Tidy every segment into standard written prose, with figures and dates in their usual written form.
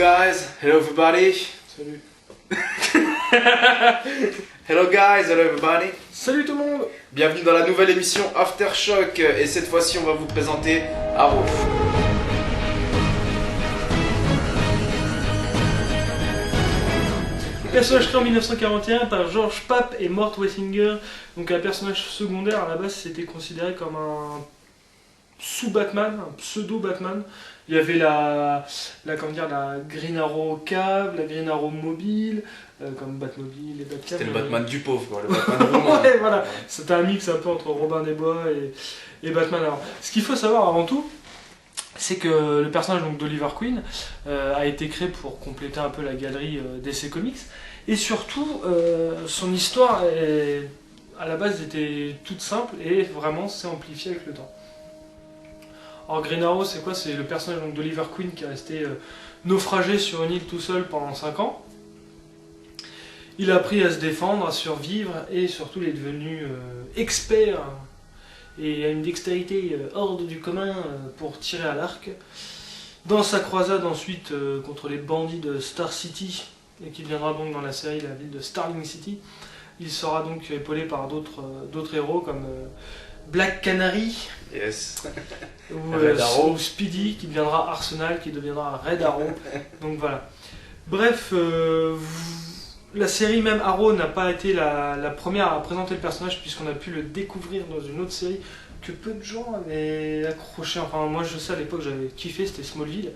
guys, hello everybody. Salut. Hello guys, hello everybody. Salut tout le monde. Bienvenue dans la nouvelle émission Aftershock et cette fois-ci on va vous présenter Arrow. Personnage créé en 1941 par George Papp et Mort Wessinger. Donc un personnage secondaire, à la base c'était considéré comme un sous-Batman, un pseudo-Batman. Il y avait la Green Arrow cave, la Green Arrow mobile, comme Batmobile et Batcave. C'était le Batman du pauvre, quoi, le Batman roumain. Ouais, voilà. C'était un mix un peu entre Robin des Bois et Batman. Alors, ce qu'il faut savoir avant tout, c'est que le personnage donc d'Oliver Queen a été créé pour compléter un peu la galerie DC Comics. Et surtout, son histoire, à la base, était toute simple et vraiment s'est amplifiée avec le temps. Alors Green Arrow, c'est quoi? C'est le personnage d'Oliver Queen qui est resté naufragé sur une île tout seul pendant 5 ans. Il a appris à se défendre, à survivre et surtout il est devenu expert et a une dextérité hors du commun pour tirer à l'arc. Dans sa croisade ensuite contre les bandits de Star City, et qui deviendra donc dans la série la ville de Starling City, il sera donc épaulé par d'autres héros comme Black Canary, Yes. ou Speedy qui deviendra Arsenal, qui deviendra Red Arrow. Donc voilà. Bref, la série même Arrow n'a pas été la première à présenter le personnage puisqu'on a pu le découvrir dans une autre série que peu de gens avaient accroché. Enfin moi je sais à l'époque j'avais kiffé, c'était Smallville.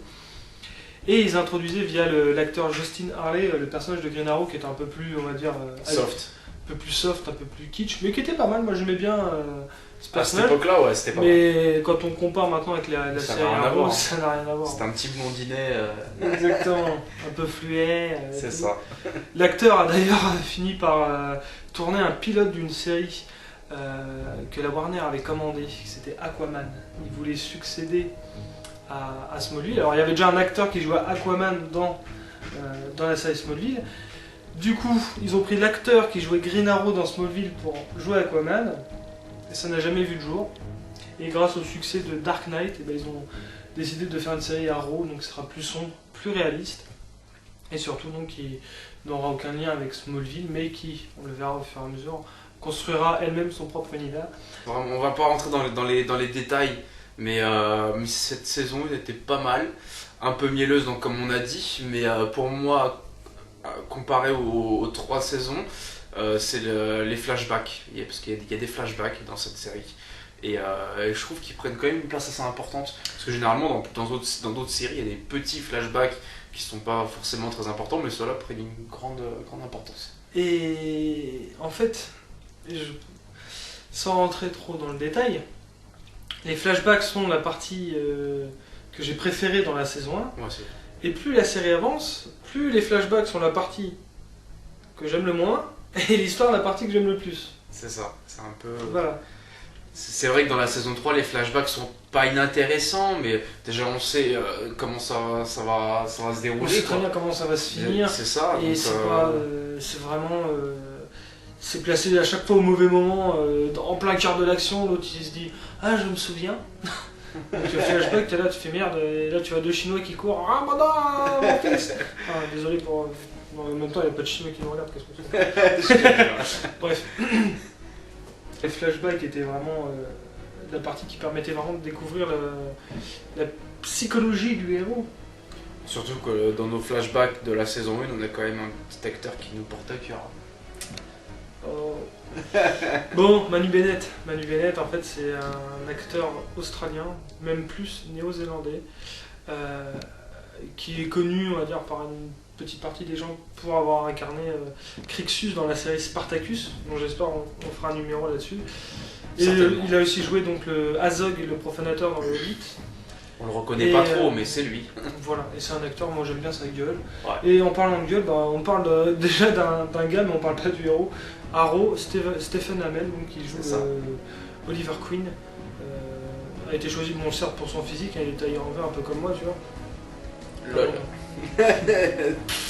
Et ils introduisaient via l'acteur Justin Harley le personnage de Green Arrow qui était un peu plus, on va dire, Soft. un peu plus soft, un peu plus kitsch, mais qui était pas mal. Moi j'aimais bien ce À cette personnage. époque-là, ouais, c'était pas mal. Mais quand on compare maintenant avec la Ça série n'a rien à Arrow, voir. ça n'a rien à voir. C'était un petit blondinet. Exactement, un peu fluet. C'est tout. ça. L'acteur a d'ailleurs fini par tourner un pilote d'une série que la Warner avait commandé, c'était Aquaman. Il voulait succéder à Smallville. Alors il y avait déjà un acteur qui jouait Aquaman dans la série Smallville. Du coup, ils ont pris l'acteur qui jouait Green Arrow dans Smallville pour jouer Aquaman. Et ça n'a jamais vu le jour. Et grâce au succès de Dark Knight, et ben, ils ont décidé de faire une série Arrow, donc ce sera plus sombre, plus réaliste. Et surtout donc qui n'aura aucun lien avec Smallville, mais qui, on le verra au fur et à mesure, construira elle-même son propre univers. Vraiment, on va pas rentrer dans les détails, mais cette saison elle était pas mal. Un peu mielleuse, donc, comme on a dit, mais pour moi, comparé aux 3 saisons, c'est les flashbacks. Parce qu'il y a des flashbacks dans cette série. Et je trouve qu'ils prennent quand même une place assez importante. Parce que généralement, dans d'autres séries, il y a des petits flashbacks qui sont pas forcément très importants, mais ceux-là prennent une grande importance. Et en fait, sans rentrer trop dans le détail, les flashbacks sont la partie que j'ai préférée dans la saison 1. Ouais, c'est... Et plus la série avance, plus les flashbacks sont la partie que j'aime le moins, et l'histoire la partie que j'aime le plus. C'est ça, c'est un peu... Voilà. C'est vrai que dans la saison 3, les flashbacks sont pas inintéressants, mais déjà on sait comment ça va se dérouler. On sait très quoi. bien comment ça va se finir. C'est ça. Et donc, c'est vraiment... c'est placé à chaque fois au mauvais moment, en plein cœur de l'action, l'autre il se dit « Ah, je me souviens !» Donc le flashback, t'es là, tu fais merde, et là tu vois 2 Chinois qui courent « Ah, madame, mon fils !» Enfin, désolé pour... En même temps, il n'y a pas de Chinois qui nous regardent, qu'est-ce que c'est. Bref. Les flashbacks étaient vraiment la partie qui permettait vraiment de découvrir la psychologie du héros. Surtout que dans nos flashbacks de la saison 1, on a quand même un petit acteur qui nous porte à cœur. Oh. Bon, Manu Bennett. Manu Bennett, en fait, c'est un acteur australien, même plus néo-zélandais, qui est connu, on va dire, par une petite partie des gens pour avoir incarné Crixus dans la série Spartacus, dont j'espère on fera un numéro là-dessus. Et il a aussi joué donc le Azog, le profanateur dans le Hobbit. On le reconnaît pas trop, mais c'est lui. Voilà, et c'est un acteur, moi j'aime bien sa gueule. Ouais. Et en parlant de gueule, bah, on parle déjà d'un gars, mais on parle pas du héros. Arrow, Stephen Amell, donc, qui joue Oliver Queen, a été choisi, bon, certes pour son physique, hein, il est taillé en vert un peu comme moi, tu vois. Lol.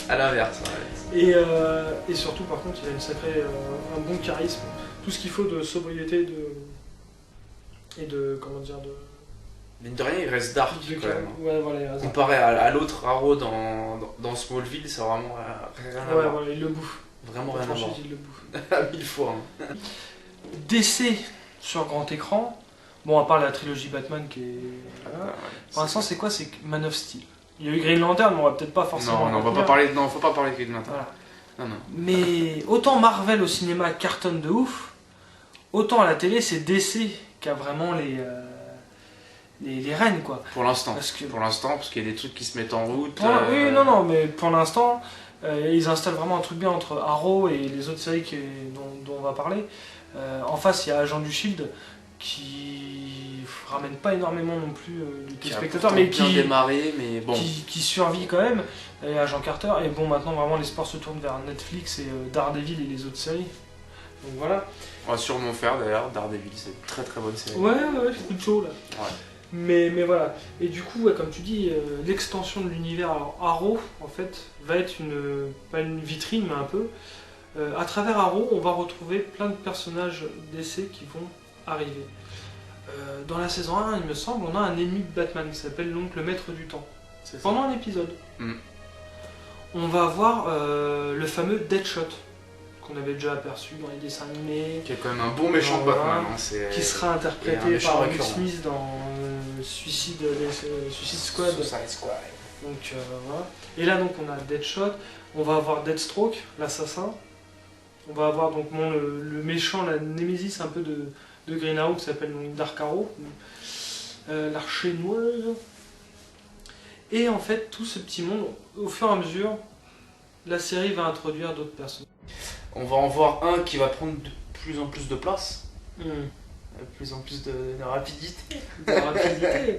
À l'inverse. Ouais. Et surtout, par contre, il a une sacrée, un bon charisme, tout ce qu'il faut de sobriété et de comment dire mine de rien, il reste dark quand même. Ouais, voilà, il reste Comparé à l'autre Arrow dans Smallville, c'est vraiment rien à Ouais, voir. voilà, il le bouffe. Vraiment rien à voir. Franchise, il le bouffe. À 1000 fois. Hein. DC sur grand écran. Bon, à part la trilogie Batman qui est. Voilà. Ouais, Pour l'instant, c'est quoi? C'est Man of Steel. Il y a eu Green Lantern, mais on va peut-être pas forcément. Non, on va pas parler. Non, faut pas parler de Green Lantern. Voilà. Non. Mais autant Marvel au cinéma cartonne de ouf, autant à la télé, c'est DC qui a vraiment les rênes, quoi. Pour l'instant. Parce que- Parce qu'il y a des trucs qui se mettent en route. Oui, non, mais pour l'instant, ils installent vraiment un truc bien entre Arrow et les autres séries dont on va parler. En face, il y a Agent du Shield qui ramène pas énormément non plus de Qui a téléspectateurs, pourtant mais bien démarré, mais bon. qui survit quand même. Et Agent Carter, et bon, maintenant vraiment les sports se tournent vers Netflix et Daredevil et les autres séries. Donc voilà. On va sûrement faire d'ailleurs Daredevil, c'est une très très bonne série. Ouais, c'est coup de chaud là. Ouais. Mais voilà. Et du coup, ouais, comme tu dis, l'extension de l'univers, alors Arrow, en fait, va être pas une vitrine, mais un peu. À travers Arrow, on va retrouver plein de personnages d'essai qui vont arriver. Dans la saison 1, il me semble, on a un ennemi de Batman qui s'appelle donc le Maître du Temps. C'est ça. Pendant un épisode, Mm. on va voir le fameux Deadshot, qu'on avait déjà aperçu dans les dessins animés, Qui est quand même un bon méchant de Voilà. Batman. Hein, c'est... qui sera et un interprété méchant par Will récurrent. Smith dans Suicide Squad. Suicide Squad. Donc voilà. Et là donc on a Deadshot, on va avoir Deathstroke, l'assassin. On va avoir donc le méchant, la némésis un peu de Green Arrow qui s'appelle donc Dark Arrow, l'archer noir. Et en fait tout ce petit monde, au fur et à mesure, la série va introduire d'autres personnes. On va en voir un qui va prendre de plus en plus de place, Hmm. de plus en plus de rapidité. De rapidité.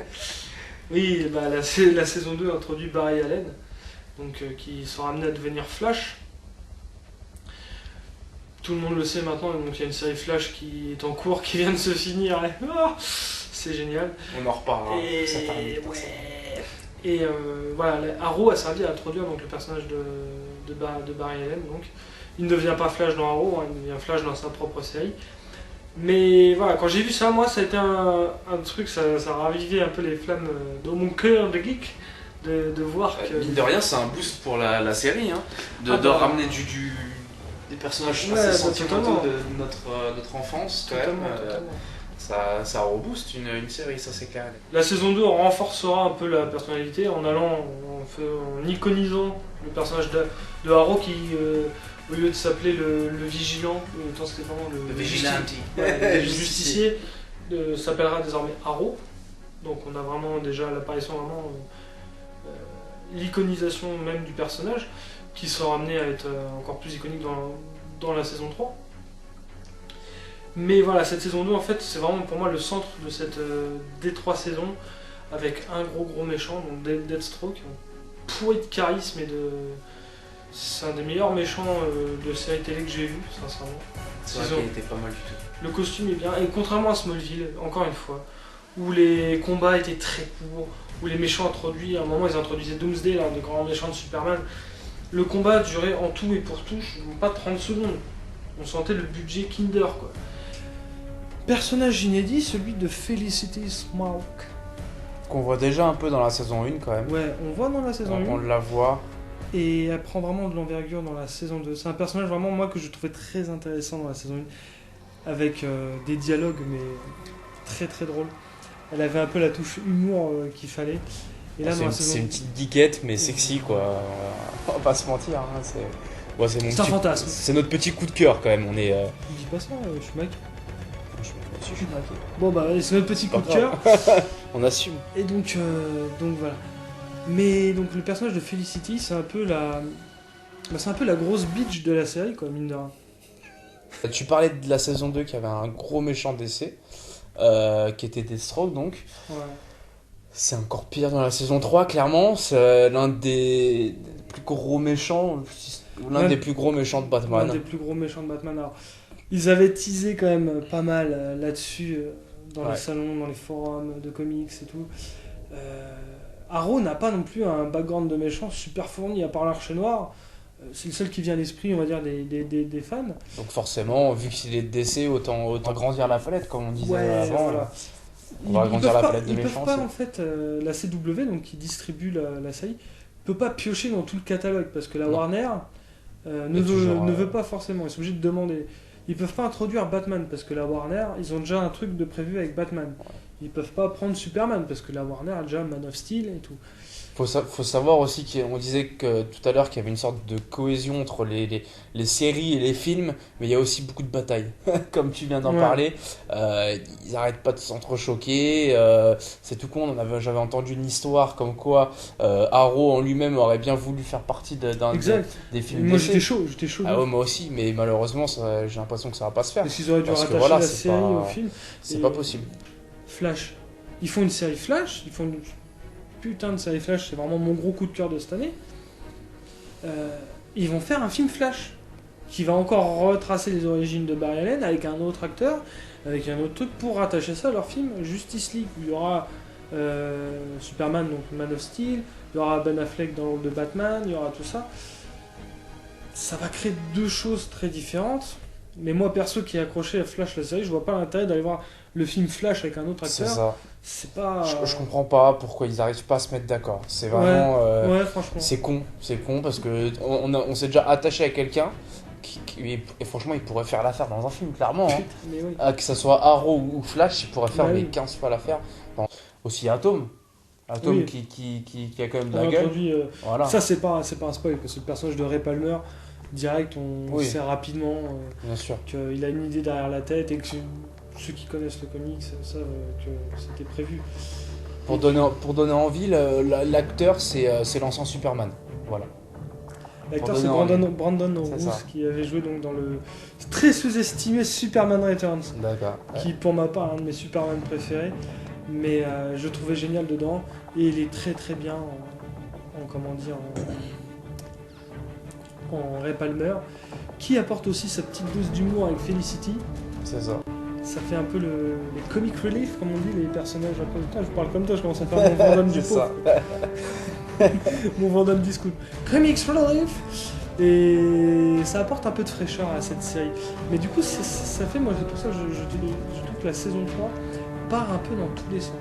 Oui, bah, la saison 2 introduit Barry Allen, donc, qui sera amené à devenir Flash. Tout le monde le sait maintenant, donc il y a une série Flash qui est en cours, qui vient de se finir. Et, c'est génial. On en reparlera. Et, Ça termine par ça. et voilà, Arrow a servi à introduire donc, le personnage de Barry Allen. Donc. Il ne devient pas Flash dans Arrow, hein, il devient Flash dans sa propre série. Mais voilà, quand j'ai vu ça, moi, ça a été un truc, ça a ravivé un peu les flammes dans mon cœur de geek, de voir que... Mine de rien, c'est un boost pour la série, hein, de ramener des personnages Ouais, assez bah, sentimentaux totalement. de notre enfance, quand même. Totalement. Ça rebooste une série, ça c'est clair. La saison 2 renforcera un peu la personnalité en en iconisant le personnage de Arrow qui, au lieu de s'appeler le vigilant, c'était vraiment Le vigilante. le justicier, s'appellera désormais Arrow. Donc on a vraiment déjà l'apparition, vraiment l'iconisation même du personnage qui sera amené à être encore plus iconique dans la saison 3. Mais voilà, cette saison 2, en fait, c'est vraiment pour moi le centre de cette des 3 saisons, avec un gros méchant, donc Deathstroke, pourri de charisme et de... C'est un des meilleurs méchants de série télé que j'ai vu, sincèrement. C'est vrai qu'il était pas mal du tout. Le costume est bien, et contrairement à Smallville, encore une fois, où les combats étaient très courts, où les méchants introduits, à un moment ils introduisaient Doomsday, là, le grand méchant de Superman, le combat durait en tout et pour tout, pas 30 secondes. On sentait le budget Kinder, quoi. Personnage inédit, celui de Felicity Smoke. Qu'on voit déjà un peu dans la saison 1 quand même. Ouais, on voit dans la saison 1. On la voit. Et elle prend vraiment de l'envergure dans la saison 2. C'est un personnage vraiment, moi, que je trouvais très intéressant dans la saison 1. Avec des dialogues, mais très drôles. Elle avait un peu la touche humour qu'il fallait. Et là, dans la saison... C'est une petite geekette, mais sexy, quoi. On va pas se mentir. Hein. C'est un fantasme. C'est notre petit coup de cœur, quand même. On est. Je dis pas ça, je suis mec. Je suis maqué. Bon, bah, c'est notre petit coup de pas cœur. On assume. Et donc voilà. Mais donc le personnage de Felicity, c'est un peu c'est un peu la grosse bitch de la série, quoi, mine de rien. Tu parlais de la saison 2 qui avait un gros méchant d'essai, qui était Deathstroke, donc. Ouais. C'est encore pire dans la saison 3, clairement. C'est l'un des plus gros méchants, l'un des plus gros méchants de Batman. L'un des plus gros méchants de Batman. Alors, ils avaient teasé quand même pas mal là-dessus, dans les salons, dans les forums de comics et tout. Arrow n'a pas non plus un background de méchant super fourni, à part l'Archer Noir. C'est le seul qui vient à l'esprit, on va dire, des fans. Donc forcément, vu qu'il est de DC, autant grandir la fenêtre, comme on disait avant. Voilà. On va agrandir la palette de ils peuvent méchants. pas, en fait, la CW, donc qui distribue la série, peut pas piocher dans tout le catalogue parce que la Non. Warner ne toujours, veut pas forcément. Ils sont obligés de demander. Ils peuvent pas introduire Batman parce que la Warner, ils ont déjà un truc de prévu avec Batman. Ils peuvent pas prendre Superman parce que la Warner a déjà Man of Steel et tout. Faut savoir aussi qu'on disait que tout à l'heure qu'il y avait une sorte de cohésion entre les séries et les films, mais il y a aussi beaucoup de batailles. Comme tu viens d'en Ouais. parler, ils arrêtent pas de s'entrechoquer. C'est tout con, j'avais entendu une histoire comme quoi Arrow en lui-même aurait bien voulu faire partie Exact. des Et films moi DC. j'étais chaud. Ah ouais, moi aussi, mais malheureusement, j'ai l'impression que ça va pas se faire. Parce qu'ils auraient dû Parce que rattacher voilà, la c'est série pas- au film. C'est Et- pas possible. Flash. Ils font une série Flash, ils font une putain de série Flash, c'est vraiment mon gros coup de cœur de cette année. Ils vont faire un film Flash qui va encore retracer les origines de Barry Allen avec un autre acteur, avec un autre truc pour rattacher ça à leur film Justice League. Il y aura Superman, donc Man of Steel, il y aura Ben Affleck dans le rôle de Batman, il y aura tout ça. Ça va créer deux choses très différentes. Mais moi, perso, qui est accroché à Flash, la série, je vois pas l'intérêt d'aller voir le film Flash avec un autre C'est acteur. ça. C'est pas. Je comprends pas pourquoi ils arrivent pas à se mettre d'accord. C'est vraiment. Ouais, franchement. C'est con parce que on s'est déjà attaché à quelqu'un et franchement il pourrait faire l'affaire dans un film clairement. Hein. Mais oui. Que ça soit Arrow ou Flash, il pourrait faire Bah mais oui. 15 fois l'affaire. Aussi Atom. Atom Oui. qui a quand même de On la a gueule. introduit, Voilà. ça, c'est pas un spoil, parce que le personnage de Ray Palmer, direct, on Oui. sait rapidement Bien sûr. qu'il a une idée derrière la tête et que ceux qui connaissent le comics savent que c'était prévu. Pour donner envie, l'acteur c'est l'ancien Superman. Voilà. L'acteur, Pour c'est donner Brandon C'est Routh ça. qui avait joué donc dans le très sous-estimé Superman Returns, D'accord. qui pour ma part est un de mes Superman préférés, mais je le trouvais génial dedans, et il est très très bien en comment dire, en Ray Palmer, qui apporte aussi sa petite dose d'humour avec Felicity. C'est ça. Ça fait un peu les comic relief, comme on dit, les personnages un peu. Putain, je parle comme toi, je commence à faire mon Vandame du C'est pauvre. ça. Mon Vandame Discount. Comics relief. Et ça apporte un peu de fraîcheur à cette série. Mais du coup, ça fait, moi, c'est pour ça que je trouve que la saison 3 part un peu dans tous les sens.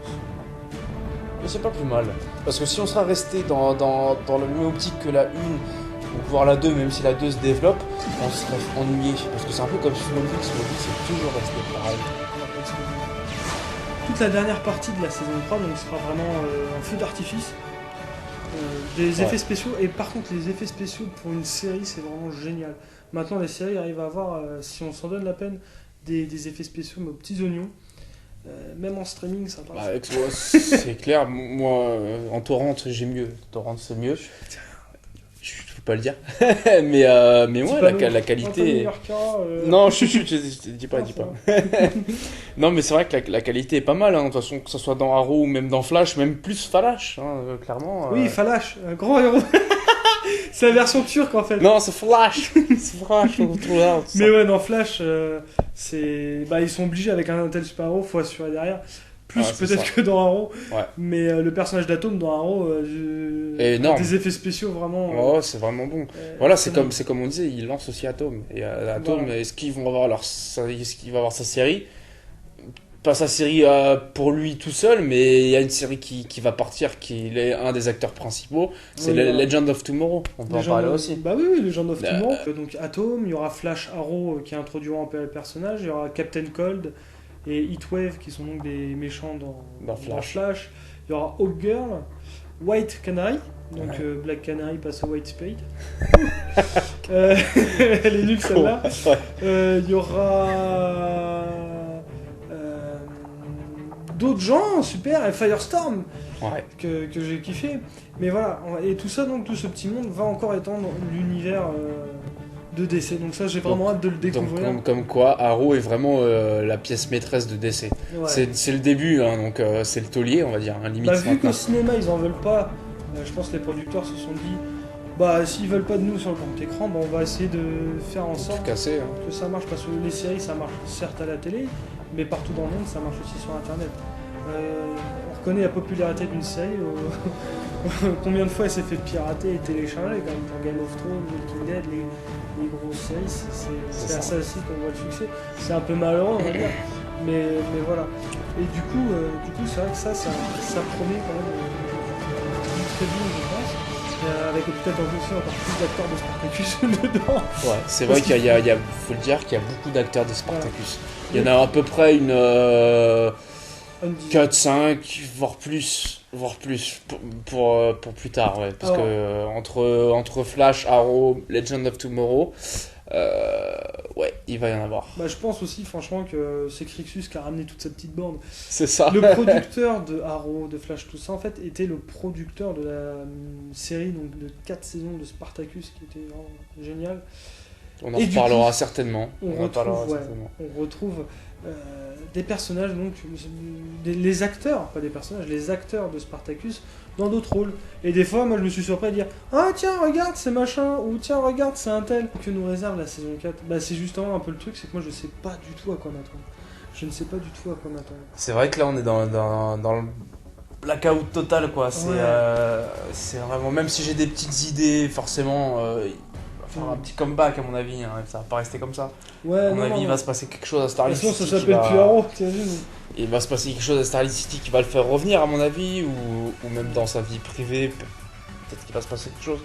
Mais c'est pas plus mal. Parce que si on sera resté dans la même optique que la 1, ou voire la 2, même si la 2 se développe, on serait ennuyé. Parce que c'est un peu comme Smallville, c'est toujours resté pareil. Toute la dernière partie de la saison 3 donc, sera vraiment un feu d'artifice. Des effets spéciaux, et par contre les effets spéciaux pour une série c'est vraiment génial. Maintenant les séries arrivent à avoir, si on s'en donne la peine, des effets spéciaux mais aux petits oignons. Même en streaming ça passe. C'est clair, moi en torrent j'ai mieux. Torrent c'est mieux. Je peux pas le dire. mais ouais, la qualité. Non, dis pas. Non, mais c'est vrai que la qualité est pas mal, hein, de toute façon, que ce soit dans Arrow ou même dans Flash, même plus Flash, hein, clairement. Oui, Flash, un grand héros. C'est la version turque en fait. Non, c'est Flash. C'est Flash, on retrouve là. Mais ouais, dans Flash, ils sont obligés avec un tel super-héros, faut assurer derrière. Plus Ouais, c'est peut-être ça. que dans Arrow. Ouais. Mais le personnage d'Atom dans Arrow, énorme. des effets spéciaux vraiment. Oh, c'est vraiment bon. Voilà, c'est bon. comme on disait, ils lancent aussi Atom. Et Atom, Voilà. est-ce qu'il va avoir sa série? Pas sa série pour lui tout seul, mais il y a une série qui va partir, qui est un des acteurs principaux, c'est Oui, voilà. Legend of Tomorrow. On peut en parler aussi. Bah oui, les gens of Tomorrow. Donc Atom, il y aura Flash Arrow qui introduira un peu le personnage, il y aura Captain Cold et Heatwave qui sont donc des méchants dans Flash. Il y aura Hawkgirl, White Canary, donc Ouais. Black Canary passe au White Spade. Elle est nulle celle-là. Il y aura d'autres gens, super, et Firestorm Ouais. que j'ai kiffé. Mais voilà, et tout ça, donc tout ce petit monde va encore étendre l'univers de DC. Donc ça, j'ai vraiment hâte de le Donc, découvrir. comme quoi, Arrow est vraiment la pièce maîtresse de DC. Ouais. C'est le début, hein, donc c'est le taulier, on va dire, hein, limite. Bah, vu maintenant. qu'au cinéma ils en veulent pas, je pense que les producteurs se sont dit, bah s'ils veulent pas de nous sur le grand écran, bah, on va essayer de faire en sorte Tout cassé. Hein. que ça marche, parce que les séries ça marche certes à la télé, mais partout dans le monde ça marche aussi sur internet. On reconnaît la popularité d'une série, combien de fois elle s'est fait pirater et télécharger, comme pour Game of Thrones, Walking Dead, les grosses séries, c'est C'est à ça. ça aussi qu'on voit le succès. C'est un peu malheureux on va dire, Mais voilà. Et du coup c'est vrai que ça promet quand même très bien, je pense. Avec peut-être aussi encore plus d'acteurs de Spartacus dedans. Ouais, c'est vrai qu'il y a, faut le dire, qu'il y a beaucoup d'acteurs de Spartacus. Il y en a à peu près une 4-5, voire plus pour plus tard, ouais. Parce que entre Flash, Arrow, Legend of Tomorrow, ouais, il va y en avoir. Je pense aussi, franchement, que c'est Crixus qui a ramené toute cette petite bande. C'est ça. Le producteur de Arrow, de Flash, tout ça, en fait, était le producteur de la série donc, de 4 saisons de Spartacus, qui était vraiment génial. On en reparlera certainement. On retrouve des personnages, donc les acteurs, pas des personnages, les acteurs de Spartacus dans d'autres rôles. Et des fois, moi je me suis surpris à dire ah tiens, regarde, c'est machin, ou tiens, regarde, c'est un tel. Que nous réserve la saison 4 ? C'est justement un peu le truc, c'est que moi je sais pas du tout à quoi m'attendre. Je ne sais pas du tout à quoi m'attendre. C'est vrai que là on est dans le blackout total, quoi. C'est vraiment, même si j'ai des petites idées, forcément. Faire un petit comeback à mon avis, hein. Ça va pas rester comme ça. Ouais, à mon avis, il va se passer quelque chose à Starling City. Ça s'appelle plus Arrow, t'imagines ? Il va se passer quelque chose à Starling City qui va le faire revenir, à mon avis, ou même dans sa vie privée, peut-être qu'il va se passer quelque chose.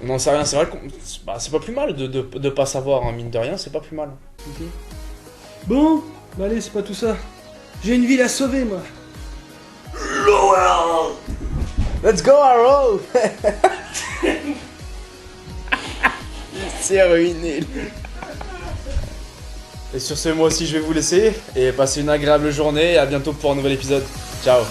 On n'en sait rien, c'est vrai que c'est pas plus mal de pas savoir, hein, mine de rien, c'est pas plus mal. Ok. Bon, allez, c'est pas tout ça. J'ai une ville à sauver, moi. Lowell! Let's go, Arrow! C'est ruiné. Et sur ce, moi aussi je vais vous laisser et passer une agréable journée et à bientôt pour un nouvel épisode. Ciao.